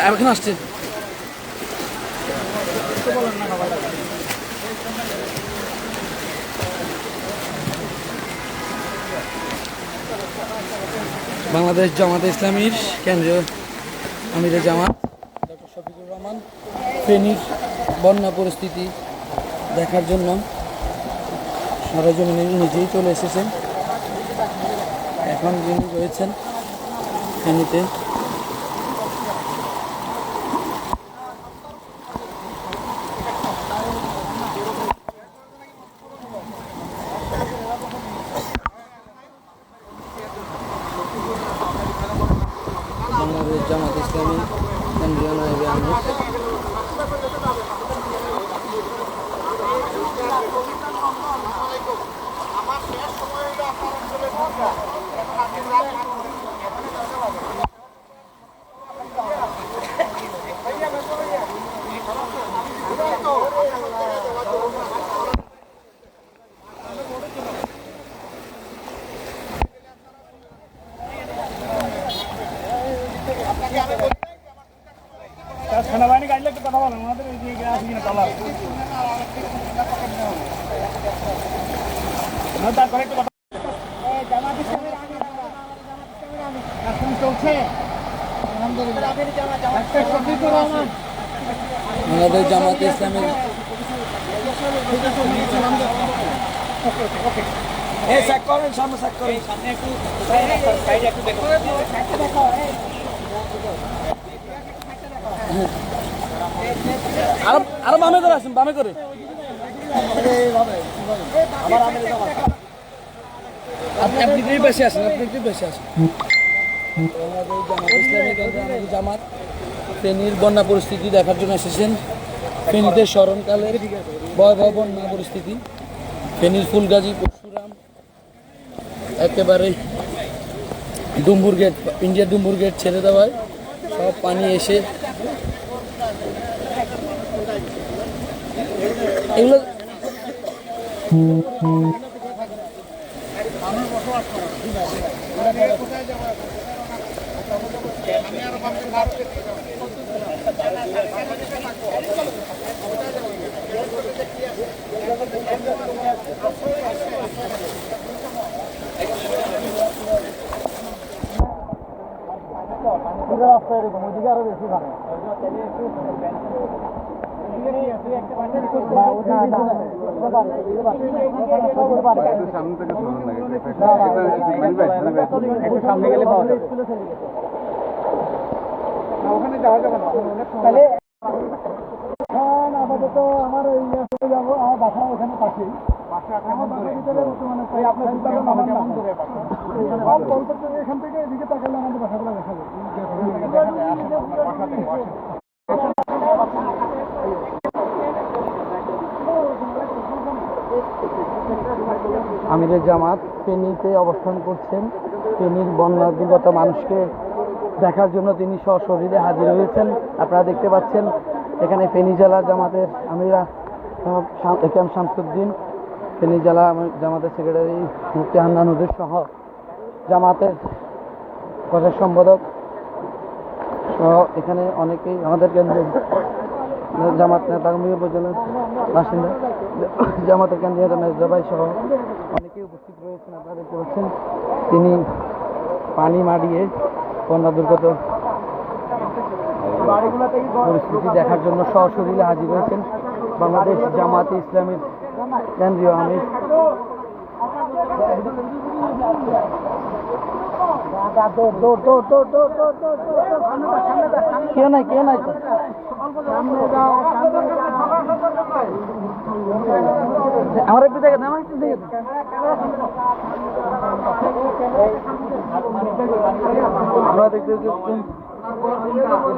এখন আসছে। বাংলাদেশ জামাতে ইসলামীর কেন্দ্রীয় আমিরে জামাত ডক্টর শফিকুর রহমান ফেনীর বন্যা পরিস্থিতি দেখার জন্য সরজমিনে নিজেই চলে এসেছেন। এখন যিনি রয়েছেন ফেনীতে। বাংলাদেশ জামাত ইসলামী কেন্দ্রীয় নায়েবে আমির সেনাবাহিনী গাড়ি একটু কথা বলেন আমাদের এই যে আসি কিনা চলা তারপরে একটু কথা চলছে বাংলাদেশ জামাত ইসলামের আরো বামে করে আসেন, বামে করে। আপনি একটু বেশি আসেন, আপনি একটু বেশি আসেন। বাংলাদেশ জামাত ইসলামী জামাত ফেনীর বন্যা পরিস্থিতি দেখার জন্য এসেছেন। ফেনীতে স্মরণকালের ভয়াবহ বন্যা পরিস্থিতি। ফেনীর ফুলগাজী, পরশুরাম, একেবারে ডুম্বুর গেট, ইন্ডিয়ার ডুম্বুর গেট ছেড়ে দেওয়ায় সব পানি এসে এগুলো রাস্তা এরকম, ওইদিকে আরো বেশি ভালো। সামনে গেলে পাওয়া যাবে, ওখানে যাওয়া যাবে না। তাহলে আপাতত আমার যাবো, আমার বাসা ওখানে পাশেই। এখান থেকে এদিকে তাকালে আমাদের বাসাগুলো দেখা যায়। আমিরে জামাত ফেনীতে অবস্থান করছেন। ফেনীর বন্যা দুর্গত মানুষকে দেখার জন্য তিনি সশরীরে হাজির হয়েছেন। আপনারা দেখতে পাচ্ছেন এখানে ফেনী জেলা জামাতের আমিরা একেএম শামসুদ্দিন, ফেনী জেলা জামাতের সেক্রেটারি মুফতি হান্নান হুজুর সহ জামাতের প্রচার সম্পাদক সহ এখানে অনেকেই আমাদের কেন্দ্রে জামাত নেতা উপজেলার বাসিন্দা, জামাতের কেন্দ্রীয় মেজবাই সহ অনেকেই উপস্থিত রয়েছেন। আপনারা দেখতে পাচ্ছেন তিনি পানি মাড়িয়ে বন্যা দুর্গত পরিস্থিতি দেখার জন্য সশরীরে হাজির হয়েছেন। বাংলাদেশ জামাতে ইসলামীর কেন্দ্রীয় আমির কেউ নাই, কেউ নাই, আমার একটু দেখে, আমার একটু দেখে।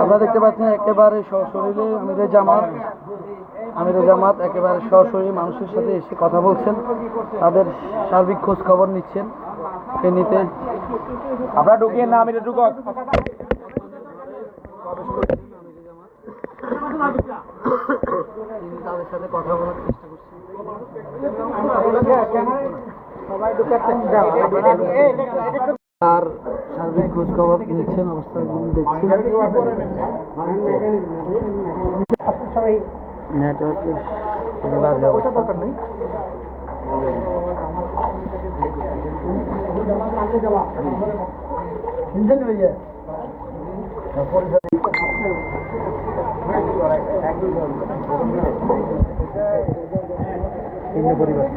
আপনারা দেখতে পাচ্ছেন একেবারে সশরীরে আমিরে জামাত একেবারে সরাসরি মানুষের সাথে এসে কথা বলছেন, তাদের সার্বিক খোঁজ খবর নিচ্ছেন। ফেনীতে আপনারা ঢুকিয়ে না, আমি ঢুক তাদের সাথে কথা বলার চেষ্টা করছেন। তার সার্বিক খোঁজ খবর নিচ্ছেন, অবস্থা দেখছেন। নেটওয়ার্কের বাজে অবস্থা। পরিবার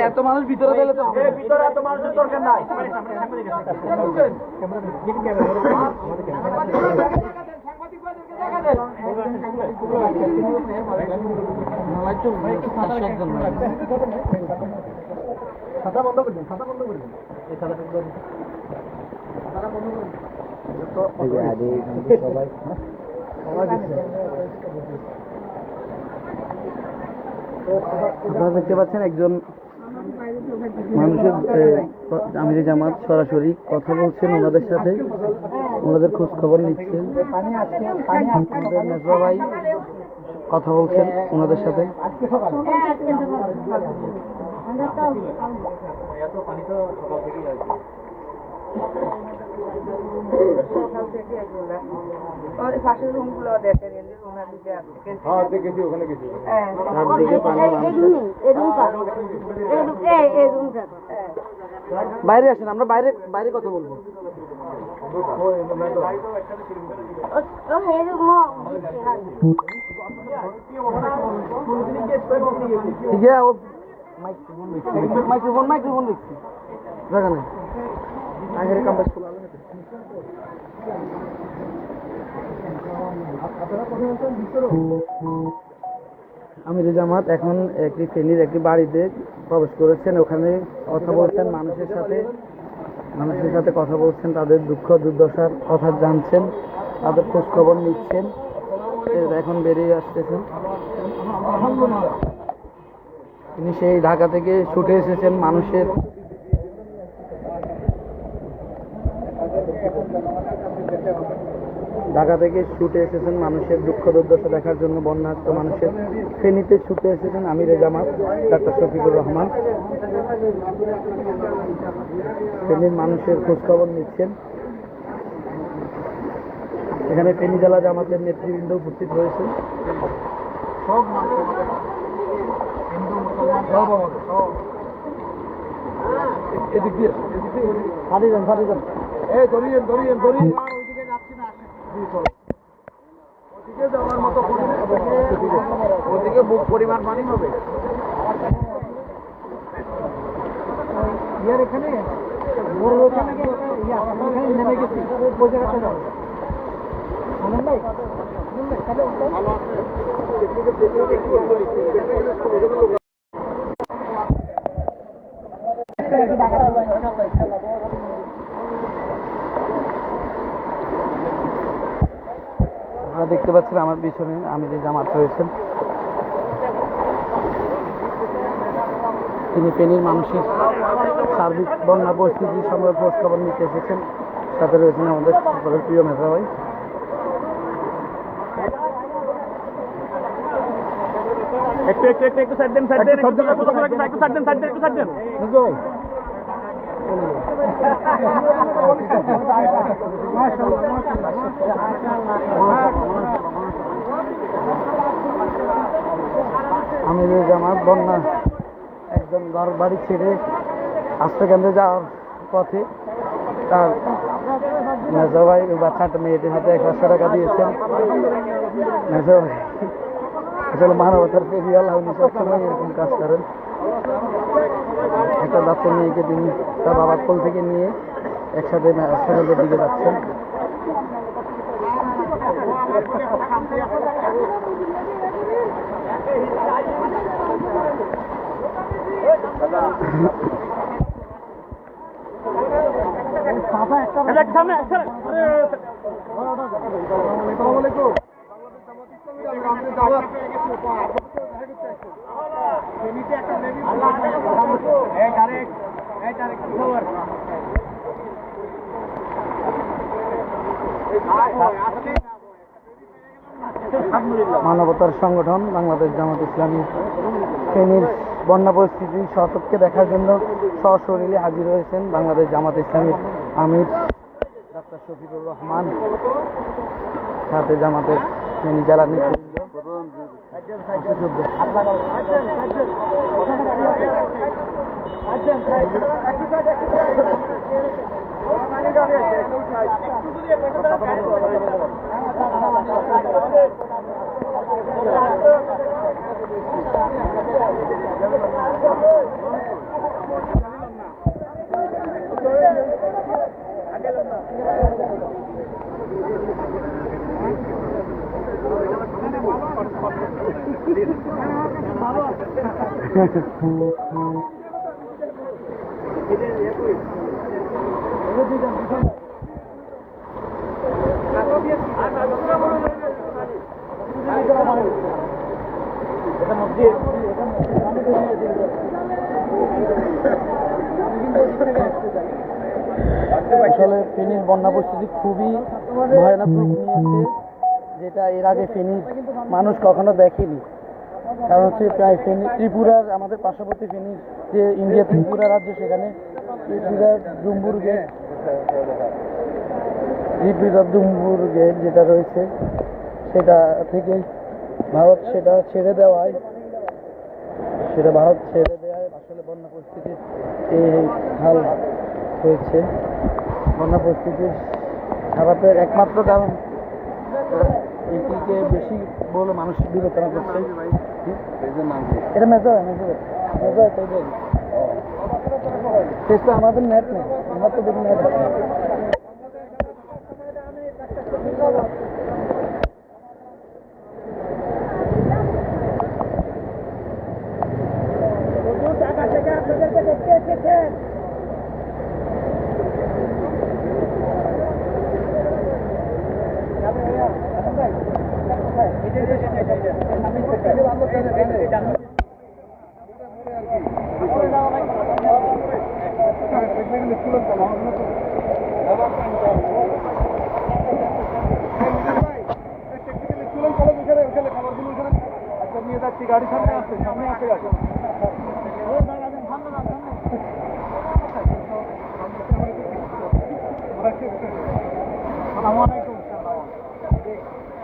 এত মানুষ ভিতরে গেলে তো ভিতরে এত মানুষের দরকার নাই। খাতা বন্ধ করে দিন, খাতা বন্ধ করে দিন। এই খাতাটা বন্ধ করে দিন। সবাই আপনারা দেখতে পাচ্ছেন একজন মানুষের আমিরে জামাত সরাসরি কথা বলছেন ওনাদের সাথে, ওনাদের খোঁজ খবর নিচ্ছেন। মেজবা ভাই কথা বলছেন ওনাদের সাথে। পাশের রুম গুলো দেখেন, বাইরে আসেন, আমরা বাইরে বাইরে কথা বলবো। ठीक है वो माइक्रोफोन देखছি জায়গা নাই আগের কামটা খোলা লাগে। আমিরে জামাত এখন একটি ফেনীর একটি বাড়িতে প্রবেশ করেছেন, ওখানে কথা বলছেন মানুষের সাথে কথা বলছেন, তাদের দুঃখ দুর্দশার কথা জানছেন, তাদের খোঁজ খবর নিচ্ছেন। এখন বেরিয়ে আসতেছেন। তিনি সেই ঢাকা থেকে ছুটে এসেছেন মানুষের দুঃখ দুর্দশা দেখার জন্য, বন্যার্ত মানুষের ফেনীতে ছুটে এসেছেন আমিরে জামাত ডাক্তার শফিকুর রহমান। ফেনীর মানুষের খোঁজ খবর নিচ্ছেন। এখানে ফেনী জেলা জামাতের নেতৃবৃন্দ উপস্থিত রয়েছে। সব ওদিকে বুক পরিমাণ পানি হবে। এখানে নেমে গেছি ওই জায়গাটা যাবো। আপনারা দেখতে পাচ্ছেন আমার পিছনে আমিরে জামাত রয়েছেন। তিনি ফেনীর মানুষের সার্বিক বন্যা পরিস্থিতি সম্পর্কে খোঁজ খবর নিতে এসেছেন। সাথে রয়েছেন আমাদের সকলের প্রিয় মেজবা ভাই। একটু সাইড দেন, সাইড দেন, একটু সাইড দেন, সাইড দেন, একটু সাইড দেন। মেজবা ভাই আমিরে জামাত বন্যা একজন ঘর বাড়ি ছেড়ে আশ্রয়কেন্দ্রে যাওয়ার পথে তার মেজবা ভাই বাচ্চাটা মেয়েটির হাতে 100 টাকা দিয়েছেন। মেজবা ভাই আসলে মানবতার প্রেমী, আল্লাহ উনি সবসময় এরকম কাজ করেন। একটা বাচ্চা মেয়েকে তিনি তার বাবার কোল থেকে নিয়ে একসাথে হাসপাতালের দিকে যাচ্ছেন। মানবতার সংগঠন বাংলাদেশ জামাত ইসলামী ফেনীর বন্যা পরিস্থিতি সতর্ককে দেখার জন্য সশরীরে হাজির হয়েছেন বাংলাদেশ জামাত ইসলামীর আমির ডাক্তার শফিকুর রহমান, সাথে জামাতের ফেনী জেলার নেতৃবৃন্দ। আসলে ফেনীর বন্যা পরিস্থিতি খুবই ভয়ানক রূপ নিয়েছে, যেটা এর আগে ফেনীর মানুষ কখনো দেখেনি। কারণ হচ্ছে প্রায় ফেনী ত্রিপুরার, আমাদের পার্শ্ববর্তী ফেনীর যে ইন্ডিয়া ত্রিপুরা রাজ্য, সেখানে ত্রিপুরার ডুম্বুর গেট যেটা রয়েছে সেটা থেকে ভারত ছেড়ে দেওয়ায় আসলে বন্যা পরিস্থিতির এই হাল হয়েছে। বন্যা পরিস্থিতির খারাপের একমাত্র কারণ এটিকে বেশি বলে মানুষ বিবেচনা করছে। এটা আমাদের নেট নেই, আমরা তো দেখি নেট আছে। গাড়ি সামনে আসছে, সামনে আসে গাড়ি।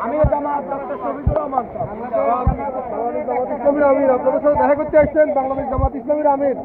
আমি আপনাদের সাথে দেখা করতে আসছেন, বাংলাদেশ জামাত ইসলামীর আমির।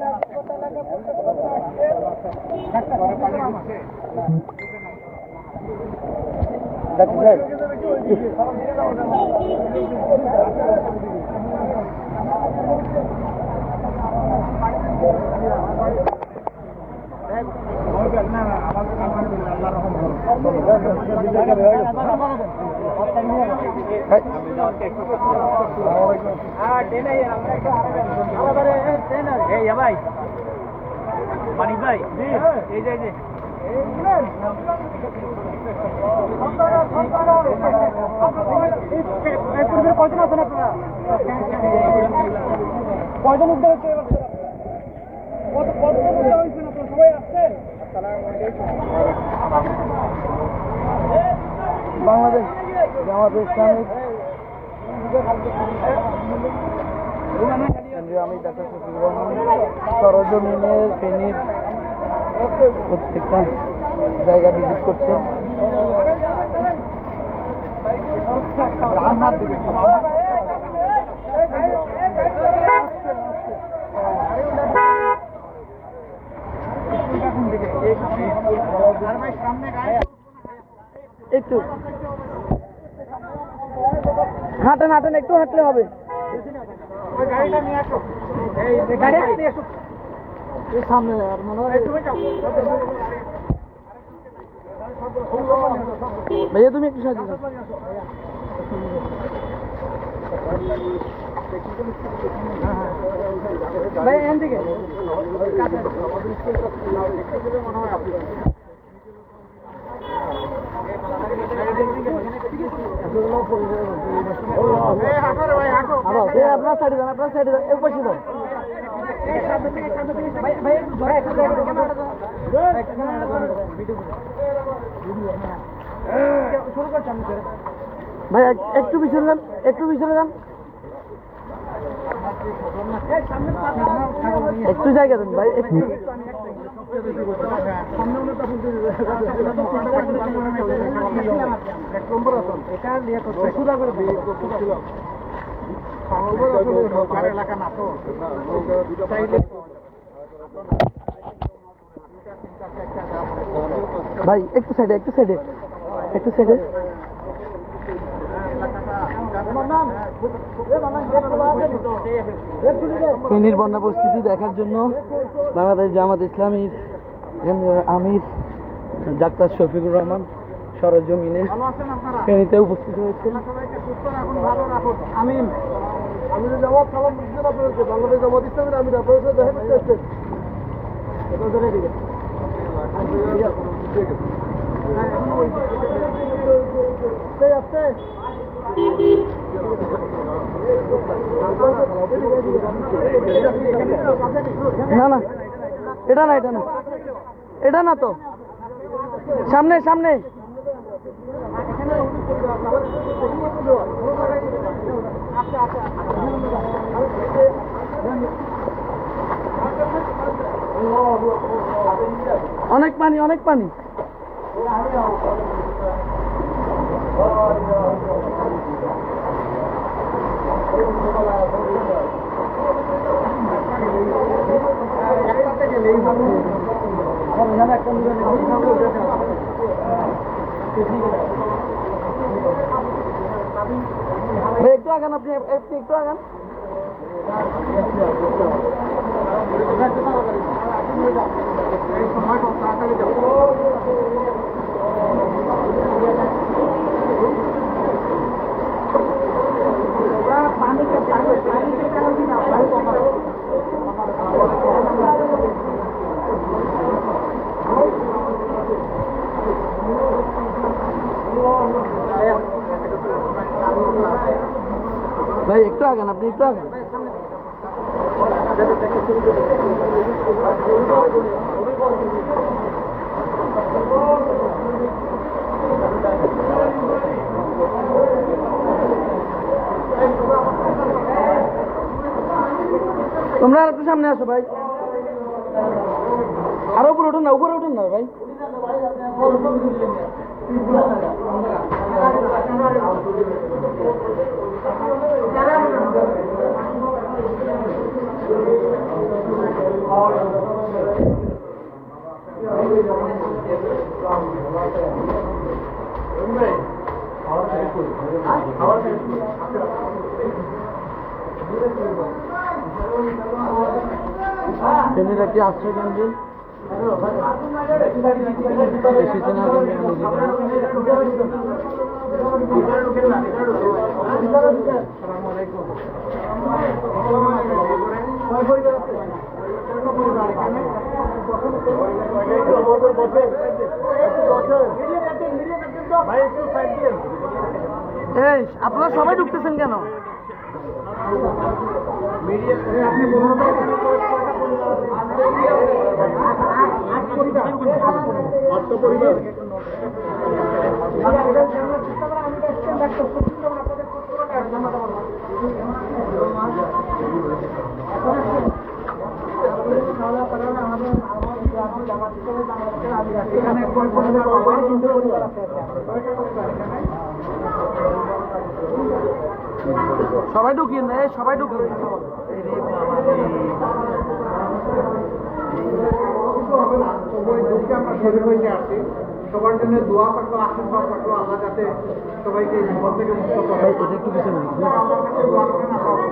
ভাই মানিক ভাই, এই যে কয়জন আছেন আপনারা? কয়জন উদ্ধার হচ্ছে? কতজন উদ্ধার হয়েছেন আপনারা? সবাই আসছেন? বাংলাদেশ জামাত ইসলামী কেন্দ্রীয় আমির ডাক্তার শফিকুর রহমান সরজমিনের ফেনীর প্রত্যেকটা জায়গা ভিজিট করছেন। একটু হাঁটেন, একটু হাঁটলে হবে। সামনে আর মনে হয় ভাইয়া তুমি একটু সাহায্য ভাই এখান থেকে আপনার সাইডে যান, আপনার সাইডে যান, এর পাশে যান। ভাই একটু পিছনে যান, একটু পিছনে যান, একটু জায়গা দেন ভাই, একটু। ভাই একটু সাইডে, একটু সাইডে, একটু সাইডে। ফেনীর বন্যা পরিস্থিতি দেখার জন্য বাংলাদেশ জামাত ইসলামীর আমির ডাক্তার শফিকুর রহমান সরজমিনে ফেনীতে উপস্থিত হয়েছেন। আমিন আমির জামাত সালাম দিচ্ছেন আপনাদেরকে, বাংলাদেশ জামাত ইসলামের আমির আপনাদের সাথে দেখা করতে আসছেন। না না, এটা না, এটা না, এটা না তো, সামনে সামনে। অনেক পানি, অনেক পানি। ভাই একটু আগান, আপনি একটু আগান। ভাই একটু আগান, আপনি একটু আগান। তোমরা আর একটু সামনে আসো ভাই, আরো উপরে উঠুন না, উপরে উঠুন না ভাই। ফেনীর একটি আশ্রয় কেন্দ্রে এসেছেন এই আপনারা সবাই ঢুকতেছেন কেন? সবাই ঢুকিয়ে নেই, সবাই ঢুকিয়ে। আমরা শরীর হইতে আসছি, সবার জন্য দোয়া থাকলো, আশীর্বাদ থাকলো, আল্লাহ যাতে সবাইকে বিপদ থেকে মুক্ত করে। এটা একটু পিছনে দোয়া করেন আপনারা।